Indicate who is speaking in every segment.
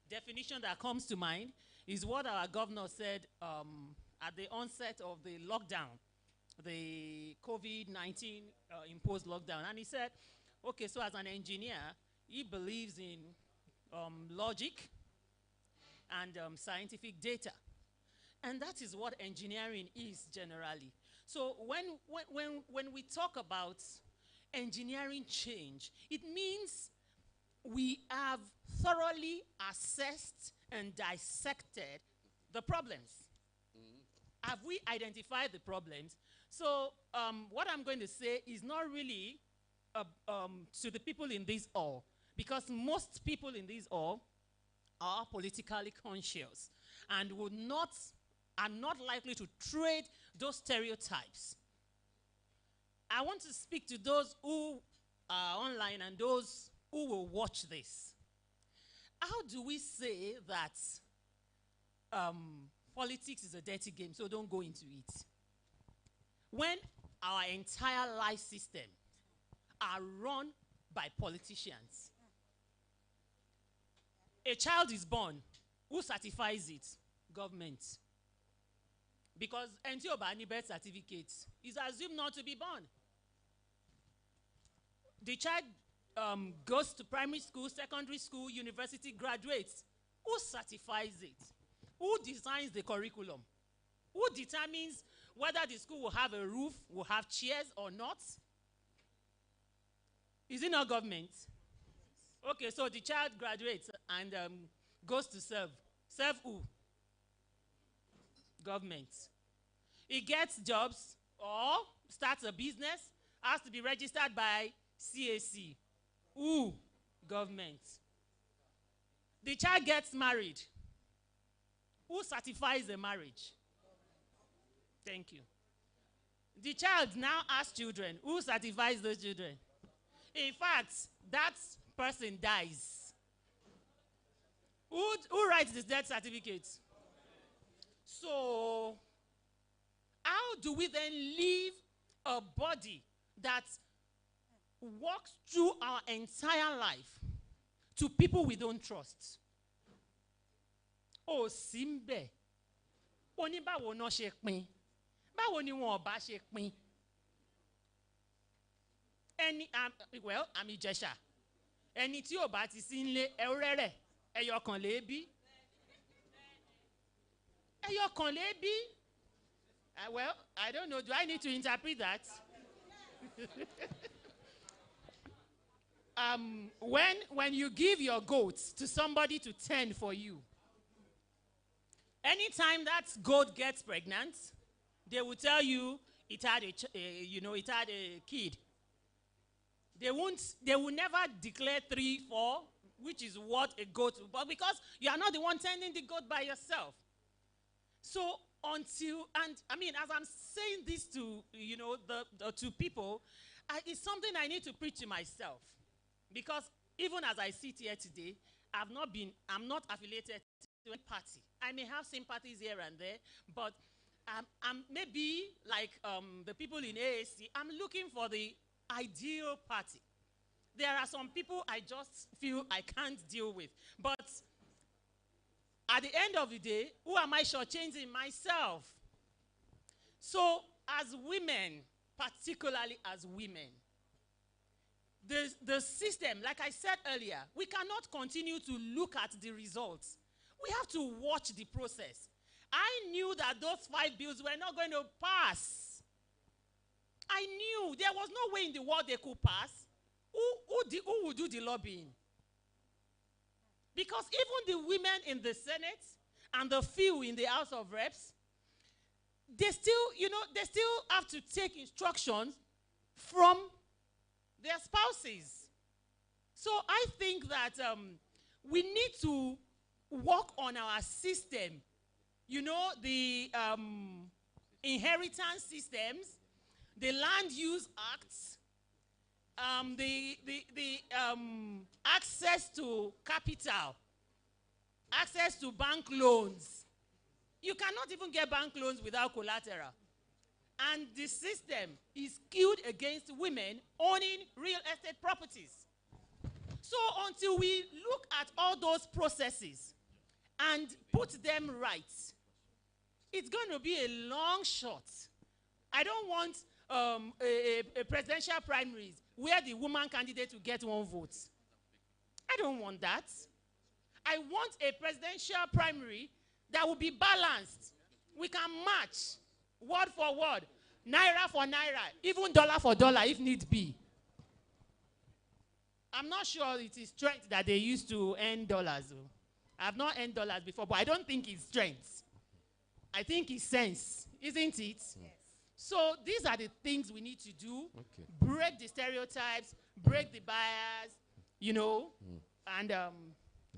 Speaker 1: definition that comes to mind is what our governor said at the onset of the lockdown, the COVID-19 imposed lockdown. And he said, okay, so as an engineer, he believes in logic and scientific data. And that is what engineering is generally. So when we talk about engineering change, it means we have thoroughly assessed and dissected the problems. Have we identified the problems? So what I'm going to say is not really to the people in this hall, because most people in this hall are politically conscious and are not likely to trade those stereotypes. I want to speak to those who are online and those who will watch this. How do we say that politics is a dirty game, so don't go into it, when our entire life system are run by politicians? A child is born. Who certifies it? Government. Because until any birth certificate is assumed not to be born. The child goes to primary school, secondary school, university, graduates. Who certifies it? Who designs the curriculum? Who determines whether the school will have a roof, will have chairs or not? Is it not government? Okay, so the child graduates and goes to serve. Serve who? Government. He gets jobs or starts a business, has to be registered by CAC. Who? Government. The child gets married. Who certifies the marriage? Thank you. The child now has children. Who certifies those children? In fact, that person dies. Who writes the death certificate? So, how do we then leave a body that walks through our entire life to people we don't trust? Oh, Simbe. Oni báwo ná ṣe pín. Báwo ni wọn bá ṣe pín. Well, I'm Ìjẹ̀ṣà. Ẹni tí ò bá ti sí nílé ẹrẹ́rẹ́ ẹyọkàn lé bí. Ẹyọkàn lé bí. Well, I don't know. Do I need to interpret that? When you give your goats to somebody to tend for you, anytime that goat gets pregnant, they will tell you it had a kid. They will never declare 3, 4, which is what a goat, but because you are not the one tending the goat by yourself. So as I'm saying this to, to people, it's something I need to preach to myself. Because even as I sit here today, I'm not affiliated to any party. I may have sympathies here and there, but I'm maybe like the people in AAC, I'm looking for the ideal party. There are some people I just feel I can't deal with. But at the end of the day, who am I shortchanging? Myself. So as women, particularly as women, the system, like I said earlier, we cannot continue to look at the results. We have to watch the process. I knew that those 5 bills were not going to pass. I knew there was no way in the world they could pass. Who would do the lobbying? Because even the women in the Senate and the few in the House of Reps, they still have to take instructions from their spouses. So I think that we need to work on our system. The inheritance systems, the land use acts, the access to capital, access to bank loans. You cannot even get bank loans without collateral. And the system is skewed against women owning real estate properties. So until we look at all those processes and put them right, it's going to be a long shot. I don't want a presidential primaries where the woman candidate will get 1 vote. I don't want that. I want a presidential primary that will be balanced. We can match word for word, naira for naira, even dollar for dollar if need be. I'm not sure it is strength that they used to earn dollars. I've not earned dollars before, but I don't think it's strength. I think it's sense, isn't it? Yes. So these are the things we need to do. Okay. Break the stereotypes, break the bias, you know, and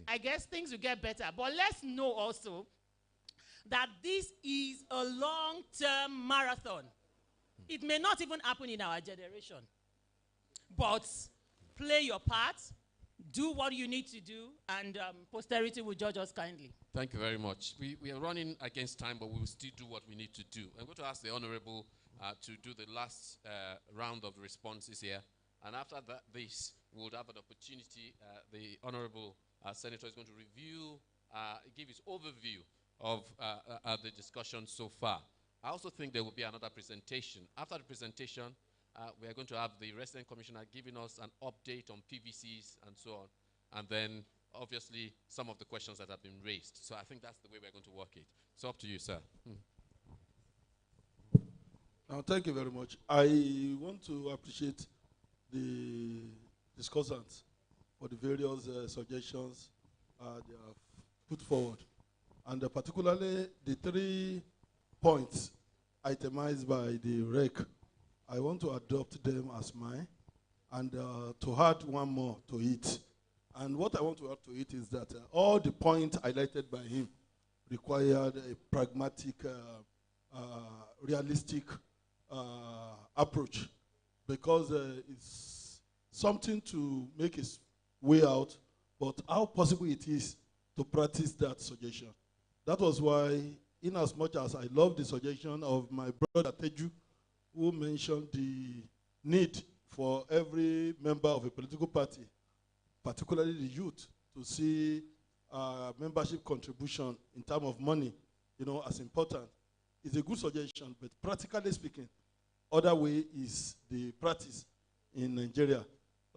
Speaker 1: I guess things will get better. But let's know also that this is a long-term marathon. It may not even happen in our generation. But play your part, do what you need to do, and posterity will judge us kindly.
Speaker 2: Thank you very much. We are running against time, but we will still do what we need to do. I'm going to ask the Honorable to do the last round of responses here. And after this, we'll have an opportunity. The Honorable Senator is going to review, give his overview of the discussion so far. I also think there will be another presentation. After the presentation, we are going to have the Resident Commissioner giving us an update on PVCs and so on. And then, obviously, some of the questions that have been raised. So I think that's the way we're going to work it. So up to you, sir.
Speaker 3: Thank you very much. I want to appreciate the discussants for the various suggestions they have put forward. And particularly the 3 points itemized by the REC. I want to adopt them as mine and to add one more to it. And what I want to add to it is that all the points highlighted by him required a pragmatic, realistic approach, because it's something to make its way out, but how possible it is to practice that suggestion. That was why, in as much as I love the suggestion of my brother Teju, who mentioned the need for every member of a political party, particularly the youth, to see membership contribution in terms of money, you know, as important. It's a good suggestion, but practically speaking, other way is the practice in Nigeria.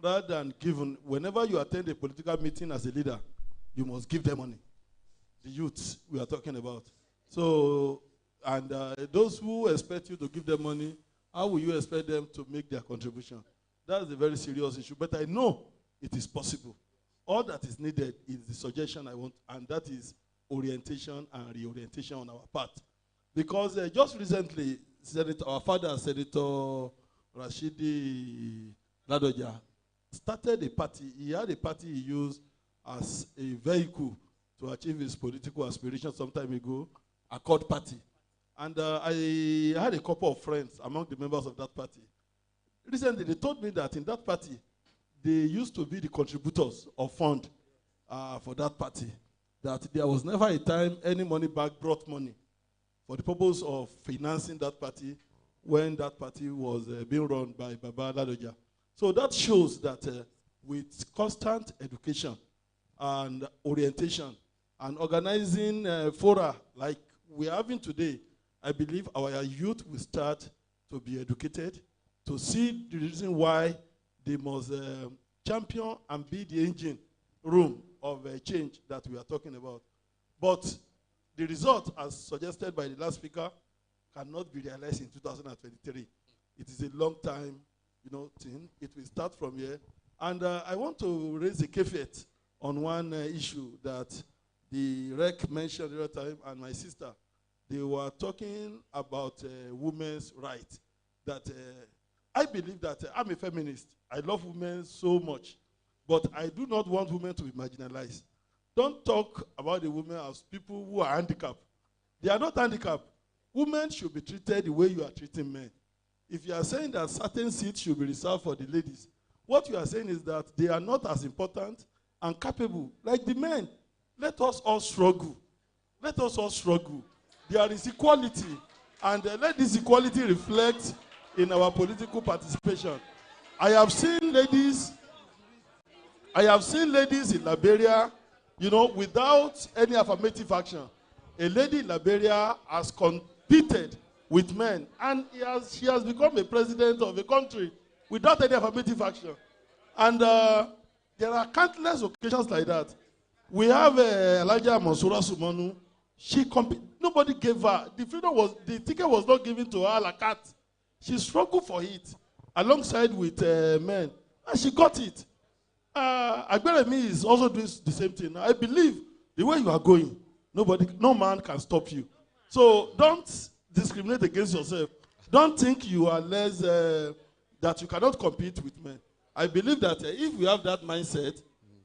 Speaker 3: Rather than given, whenever you attend a political meeting as a leader, you must give them money. The youths we are talking about. So, and those who expect you to give them money, how will you expect them to make their contribution? That's a very serious issue, but I know it is possible. All that is needed is the suggestion I want, and that is orientation and reorientation on our part. Because just recently, our father, Senator Rashidi Ladoja, started a party. He had a party he used as a vehicle to achieve his political aspirations some time ago, Accord Party. And I had a couple of friends among the members of that party. Recently, they told me that in that party, they used to be the contributors of fund for that party. That there was never a time any money back brought money for the purpose of financing that party when that party was being run by Baba Ladoja. So that shows that with constant education and orientation and organizing fora like we're having today, I believe our youth will start to be educated, to see the reason why they must champion and be the engine room of change that we are talking about. But the result, as suggested by the last speaker, cannot be realized in 2023. It is a long time, you know, thing. It will start from here. And I want to raise a caveat on one issue that the REC mentioned the other time, and my sister. They were talking about women's rights. That I believe that I'm a feminist. I love women so much, but I do not want women to be marginalized. Don't talk about the women as people who are handicapped. They are not handicapped. Women should be treated the way you are treating men. If you are saying that certain seats should be reserved for the ladies, what you are saying is that they are not as important and capable like the men. Let us all struggle. Let us all struggle. There is equality, and let this equality reflect in our political participation. I have seen ladies I have seen ladies in Liberia, you know, without any affirmative action. A lady in Liberia has competed with men, and she has become a president of a country without any affirmative action. And there are countless occasions like that. We have Elijah Monsura Sumonu. Nobody gave her. The ticket was not given to her a la carte. She struggled for it alongside with men, and she got it. Agberemi is also doing the same thing. I believe the way you are going, no man can stop you. So don't discriminate against yourself. Don't think you are less, that you cannot compete with men. I believe that if we have that mindset,